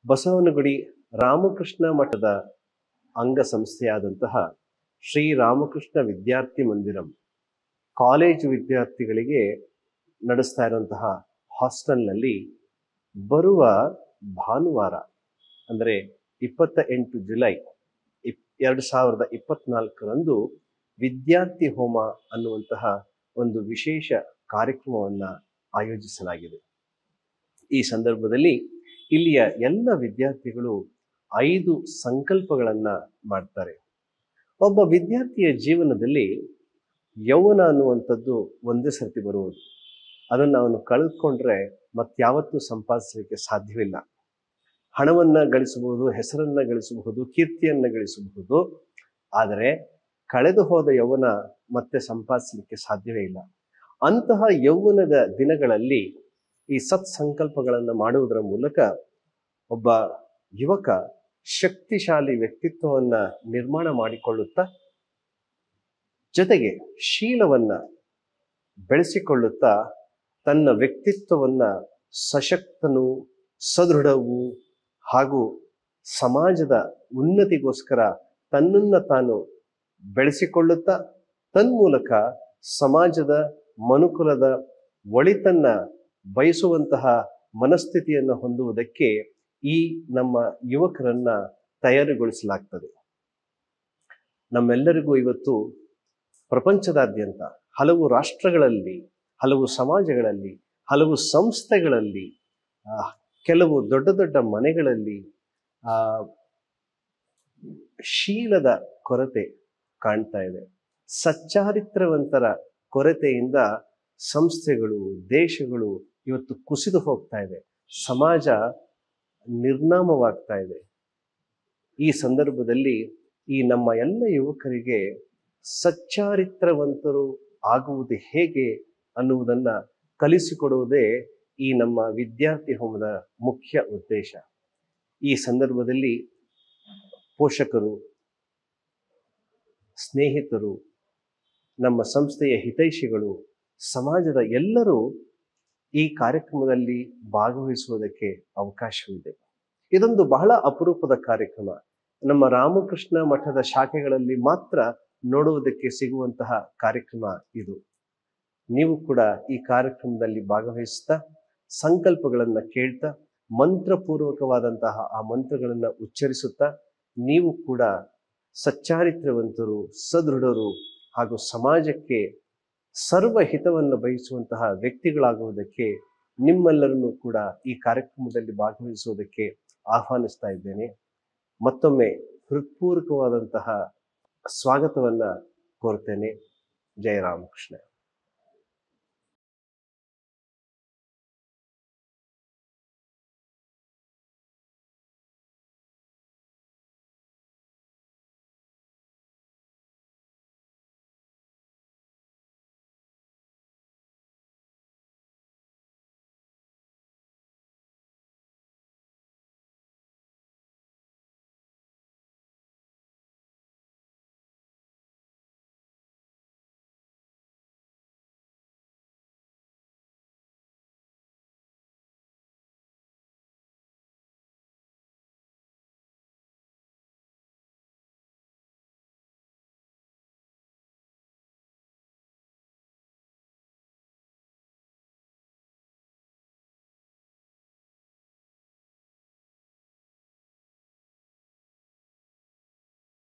ಬಸವನಗುಡಿ ರಾಮಕೃಷ್ಣ ಮಠದ ಅಂಗಸಂಸ್ಥೆಯಾದಂತಹ ಶ್ರೀ ರಾಮಕೃಷ್ಣ ವಿದ್ಯಾರ್ಥಿ ಮಂದಿರಂ ಕಾಲೇಜು ವಿದ್ಯಾರ್ಥಿಗಳಿಗೆ ನಡೆಸ್ತಾ ಇರುವಂತಹ ಹಾಸ್ಟೆಲ್ನಲ್ಲಿ ಬರುವ ಭಾನುವಾರ ಅಂದರೆ 28 ಜುಲೈ 2024ರಂದು ವಿದ್ಯಾರ್ಥಿ ಹೋಮ ಅನ್ನುವಂತಹ ಒಂದು ವಿಶೇಷ ಕಾರ್ಯಕ್ರಮವನ್ನು ಆಯೋಜಿಸಲಾಗಿದೆ. ಈ ಸಂದರ್ಭದಲ್ಲಿ ಇಲ್ಲಿಯ ಎಲ್ಲ ವಿದ್ಯಾರ್ಥಿಗಳು 5 ಸಂಕಲ್ಪಗಳನ್ನು ಮಾಡ್ತಾರೆ. ಒಬ್ಬ ವಿದ್ಯಾರ್ಥಿಯ ಜೀವನದಲ್ಲಿ ಯೌವನ ಅನ್ನುವಂಥದ್ದು ಒಂದೇ ಸರ್ತಿ ಬರುವುದು. ಅದನ್ನು ಅವನು ಕಳೆದುಕೊಂಡ್ರೆ ಮತ್ತಾವತ್ತೂ ಸಂಪಾದಿಸಲಿಕ್ಕೆ ಸಾಧ್ಯವಿಲ್ಲ. ಹಣವನ್ನು ಗಳಿಸಬಹುದು, ಹೆಸರನ್ನು ಗಳಿಸಬಹುದು, ಕೀರ್ತಿಯನ್ನು ಗಳಿಸಬಹುದು. ಆದರೆ ಕಳೆದು ಹೋದ ಯೌವನ ಮತ್ತೆ ಸಂಪಾದಿಸಲಿಕ್ಕೆ ಸಾಧ್ಯವೇ ಇಲ್ಲ. ಅಂತಹ ಯೌವನದ ದಿನಗಳಲ್ಲಿ ಈ ಸತ್ಸಂಕಲ್ಪಗಳನ್ನು ಮಾಡುವುದರ ಮೂಲಕ ಒಬ್ಬ ಯುವಕ ಶಕ್ತಿಶಾಲಿ ವ್ಯಕ್ತಿತ್ವವನ್ನು ನಿರ್ಮಾಣ ಮಾಡಿಕೊಳ್ಳುತ್ತಾ ಜೊತೆಗೆ ಶೀಲವನ್ನು ಬೆಳೆಸಿಕೊಳ್ಳುತ್ತಾ ತನ್ನ ವ್ಯಕ್ತಿತ್ವವನ್ನು ಸಶಕ್ತನೂ ಸದೃಢವೂ ಹಾಗೂ ಸಮಾಜದ ಉನ್ನತಿಗೋಸ್ಕರ ತನ್ನನ್ನು ತಾನು ಬೆಳೆಸಿಕೊಳ್ಳುತ್ತಾ ತನ್ಮೂಲಕ ಸಮಾಜದ ಮನುಕುಲದ ಒಳಿತನ್ನ ಬಯಸುವಂತಹ ಮನಸ್ಥಿತಿಯನ್ನು ಹೊಂದುವುದಕ್ಕೆ ಈ ನಮ್ಮ ಯುವಕರನ್ನ ತಯಾರುಗೊಳಿಸಲಾಗ್ತದೆ. ನಮ್ಮೆಲ್ಲರಿಗೂ ಇವತ್ತು ಪ್ರಪಂಚದಾದ್ಯಂತ ಹಲವು ರಾಷ್ಟ್ರಗಳಲ್ಲಿ, ಹಲವು ಸಮಾಜಗಳಲ್ಲಿ, ಹಲವು ಸಂಸ್ಥೆಗಳಲ್ಲಿ, ಕೆಲವು ದೊಡ್ಡ ದೊಡ್ಡ ಮನೆಗಳಲ್ಲಿ ಶೀಲದ ಕೊರತೆ ಕಾಣ್ತಾ ಇದೆ. ಸಚ್ಚಾರಿತ್ರವಂತರ ಕೊರತೆಯಿಂದ ಸಂಸ್ಥೆಗಳು, ದೇಶಗಳು ಇವತ್ತು ಕುಸಿದು ಹೋಗ್ತಾ ಇದೆ. ಸಮಾಜ ನಿರ್ನಾಮವಾಗ್ತಾ ಇದೆ. ಈ ಸಂದರ್ಭದಲ್ಲಿ ಈ ನಮ್ಮ ಎಲ್ಲ ಯುವಕರಿಗೆ ಸಚ್ಚಾರಿತ್ರವಂತರು ಆಗುವುದು ಹೇಗೆ ಅನ್ನುವುದನ್ನು ಕಲಿಸಿಕೊಡುವುದೇ ಈ ನಮ್ಮ ವಿದ್ಯಾರ್ಥಿ ಹೋಮದ ಮುಖ್ಯ ಉದ್ದೇಶ. ಈ ಸಂದರ್ಭದಲ್ಲಿ ಪೋಷಕರು, ಸ್ನೇಹಿತರು, ನಮ್ಮ ಸಂಸ್ಥೆಯ ಹಿತೈಷಿಗಳು, ಸಮಾಜದ ಎಲ್ಲರೂ ಈ ಕಾರ್ಯಕ್ರಮದಲ್ಲಿ ಭಾಗವಹಿಸುವುದಕ್ಕೆ ಅವಕಾಶವಿದೆ. ಇದೊಂದು ಬಹಳ ಅಪರೂಪದ ಕಾರ್ಯಕ್ರಮ. ನಮ್ಮ ರಾಮಕೃಷ್ಣ ಮಠದ ಶಾಖೆಗಳಲ್ಲಿ ಮಾತ್ರ ನೋಡುವುದಕ್ಕೆ ಸಿಗುವಂತಹ ಕಾರ್ಯಕ್ರಮ ಇದು. ನೀವು ಕೂಡ ಈ ಕಾರ್ಯಕ್ರಮದಲ್ಲಿ ಭಾಗವಹಿಸ್ತಾ ಸಂಕಲ್ಪಗಳನ್ನು ಕೇಳ್ತಾ ಮಂತ್ರಪೂರ್ವಕವಾದಂತಹ ಆ ಮಂತ್ರಗಳನ್ನು ಉಚ್ಚರಿಸುತ್ತಾ ನೀವು ಕೂಡ ಸಚ್ಚಾರಿತ್ರವಂತರು, ಸದೃಢರು ಹಾಗೂ ಸಮಾಜಕ್ಕೆ ಸರ್ವ ಹಿತವನ್ನು ಬಯಸುವಂತಹ ವ್ಯಕ್ತಿಗಳಾಗುವುದಕ್ಕೆ ನಿಮ್ಮೆಲ್ಲರನ್ನೂ ಕೂಡ ಈ ಕಾರ್ಯಕ್ರಮದಲ್ಲಿ ಭಾಗವಹಿಸುವುದಕ್ಕೆ ಆಹ್ವಾನಿಸ್ತಾ ಇದ್ದೇನೆ. ಮತ್ತೊಮ್ಮೆ ಹೃತ್ಪೂರ್ವಕವಾದಂತಹ ಸ್ವಾಗತವನ್ನು ಕೋರ್ತೇನೆ. ಜಯ ರಾಮಕೃಷ್ಣ.